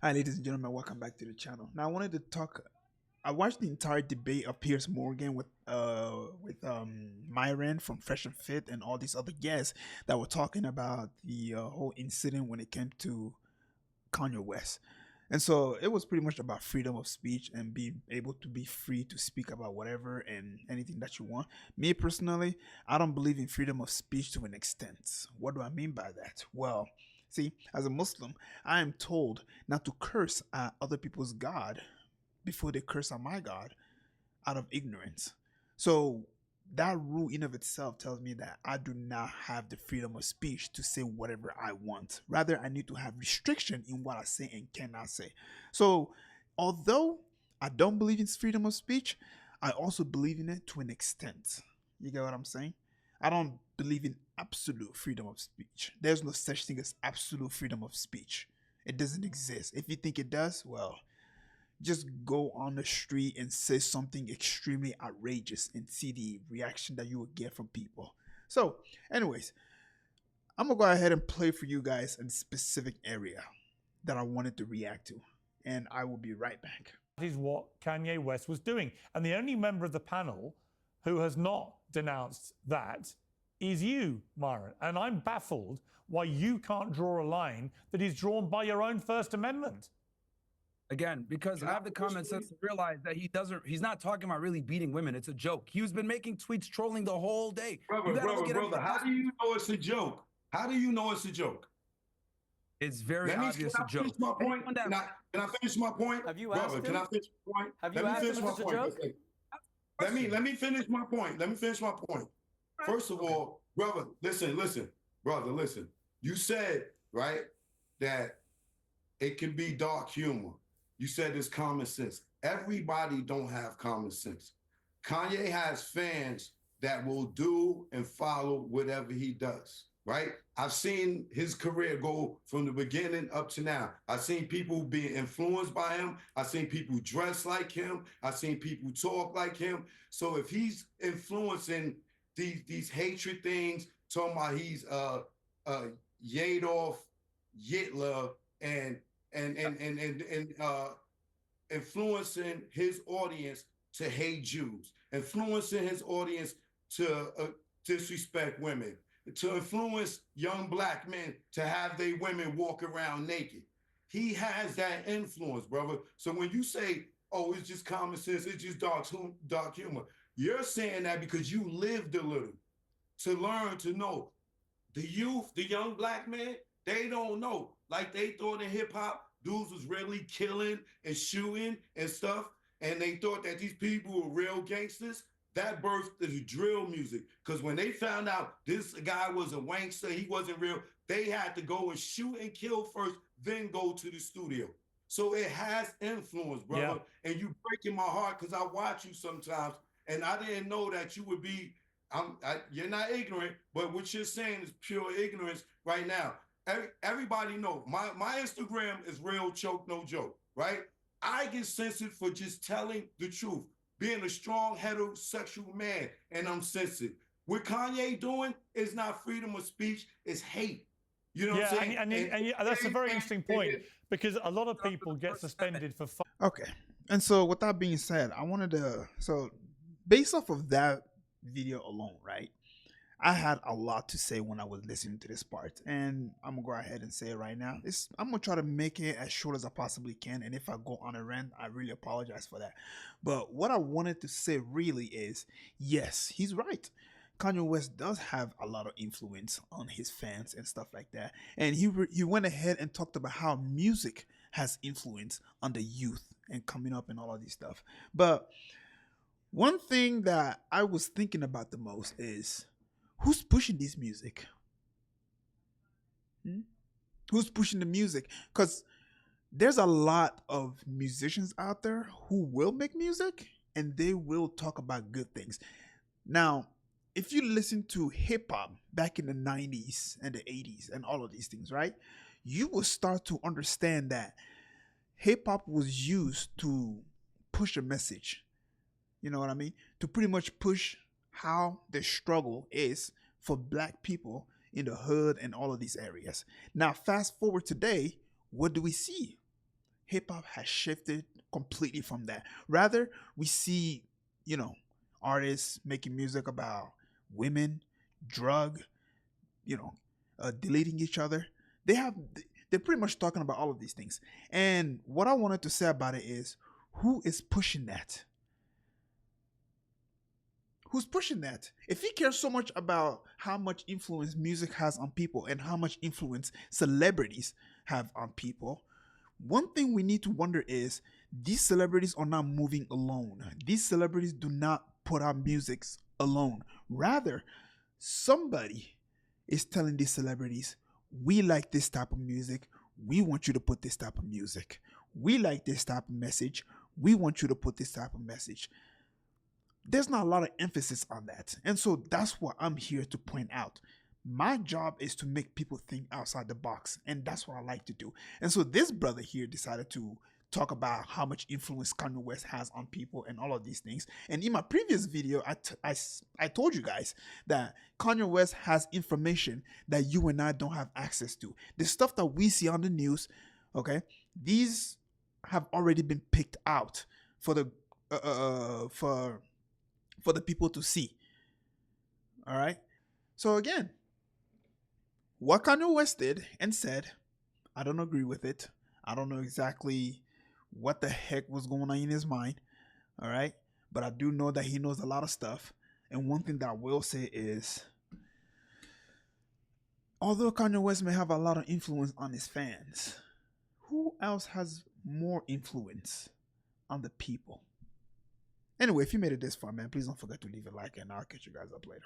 Hi, ladies and gentlemen, welcome back to the channel. Now, I wanted to talk. I watched the entire debate of Piers Morgan with Myron from Fresh and Fit and all these other guests that were talking about the whole incident when it came to Kanye West. And so it was pretty much about freedom of speech and being able to be free to speak about whatever and anything that you want. Me personally, I don't believe in freedom of speech to an extent. What do I mean by that? Well, see, as a Muslim, I am told not to curse at other people's God before they curse at my God out of ignorance. So that rule in of itself tells me that I do not have the freedom of speech to say whatever I want. Rather, I need to have restriction in what I say and cannot say. So although I don't believe in freedom of speech, I also believe in it to an extent. You get what I'm saying? I don't believe in absolute freedom of speech. There's no such thing as absolute freedom of speech. It doesn't exist. If you think it does, well, just go on the street and say something extremely outrageous and see the reaction that you will get from people. So, anyways, I'm gonna go ahead and play for you guys a specific area that I wanted to react to, and I will be right back. That is what Kanye West was doing. And the only member of the panel who has not denounced that is you, Myron. And I'm baffled why you can't draw a line that is drawn by your own First Amendment. Again, because I have the common sense to realize that he's not talking about really beating women. It's a joke. He's been making tweets trolling the whole day. Brother, how do you know it's a joke? How do you know it's a joke? It's very obvious a joke. My point? Can I finish my point? Have you asked him? Can I finish my point? Have you asked him if it's a joke? Let me finish my point. Let me finish my point. First of all, brother, listen. Brother, listen. You said, right, that it can be dark humor. You said it's common sense. Everybody don't have common sense. Kanye has fans that will do and follow whatever he does, right? I've seen his career go from the beginning up to now. I've seen people being influenced by him. I've seen people dress like him. I've seen people talk like him. So if he's influencing these hatred things, talking about he's Yadolf Hitler and influencing his audience to hate Jews, influencing his audience to disrespect women, to influence young black men to have their women walk around naked. He has that influence, brother. So when you say, oh, it's just common sense, it's just dark humor, you're saying that because you lived a little to learn to know. The youth, the young black men, they don't know. Like they thought in hip hop, dudes was really killing and shooting and stuff. And they thought that these people were real gangsters. That birthed the drill music. Because when they found out this guy was a wankster, he wasn't real, they had to go and shoot and kill first, then go to the studio. So it has influence, brother. Yeah. And you breaking my heart because I watch you sometimes. And I didn't know that you would be, you're not ignorant, but what you're saying is pure ignorance right now. Everybody know my Instagram is real choke, no joke, right? I get censored for just telling the truth, being a strong heterosexual man, and I'm censored. What Kanye doing is not freedom of speech, it's hate. You know what I'm saying? And that's a very interesting point because a lot of people get suspended for. Okay, and so with that being said, I wanted to based off of that video alone, right? I had a lot to say when I was listening to this part, and I'm gonna go ahead and say it right now. I'm gonna try to make it as short as I possibly can, and if I go on a rant, I really apologize for that. But what I wanted to say really is, yes, he's right. Kanye West does have a lot of influence on his fans and stuff like that, and he went ahead and talked about how music has influence on the youth and coming up and all of this stuff. But one thing that I was thinking about the most is, who's pushing this music? Who's pushing the music? Because there's a lot of musicians out there who will make music and they will talk about good things. Now, if you listen to hip hop back in the 90s and the 80s and all of these things, right? You will start to understand that hip hop was used to push a message. You know what I mean? To pretty much push how the struggle is for black people in the hood and all of these areas. Now, fast forward today, what do we see? hip hop has shifted completely from that. Rather, we see, you know, artists making music about women, drug, you know, deleting each other. They have, they're pretty much talking about all of these things. And what I wanted to say about it is, who is pushing that? Who's pushing that? If he cares so much about how much influence music has on people and how much influence celebrities have on people, one thing we need to wonder is, these celebrities are not moving alone. These celebrities do not put out music alone. Rather, somebody is telling these celebrities, we like this type of music. We want you to put this type of music. We like this type of message. We want you to put this type of message. There's not a lot of emphasis on that. And so that's what I'm here to point out. My job is to make people think outside the box. And that's what I like to do. And so this brother here decided to talk about how much influence Kanye West has on people and all of these things. And in my previous video, I told you guys that Kanye West has information that you and I don't have access to. The stuff that we see on the news, okay, these have already been picked out for the for the people to see. All right. So again, what Kanye West did and said, I don't agree with it. I don't know exactly what the heck was going on in his mind. All right. But I do know that he knows a lot of stuff. And one thing that I will say is, although Kanye West may have a lot of influence on his fans, who else has more influence on the people? Anyway, if you made it this far, man, please don't forget to leave a like, and I'll catch you guys up later.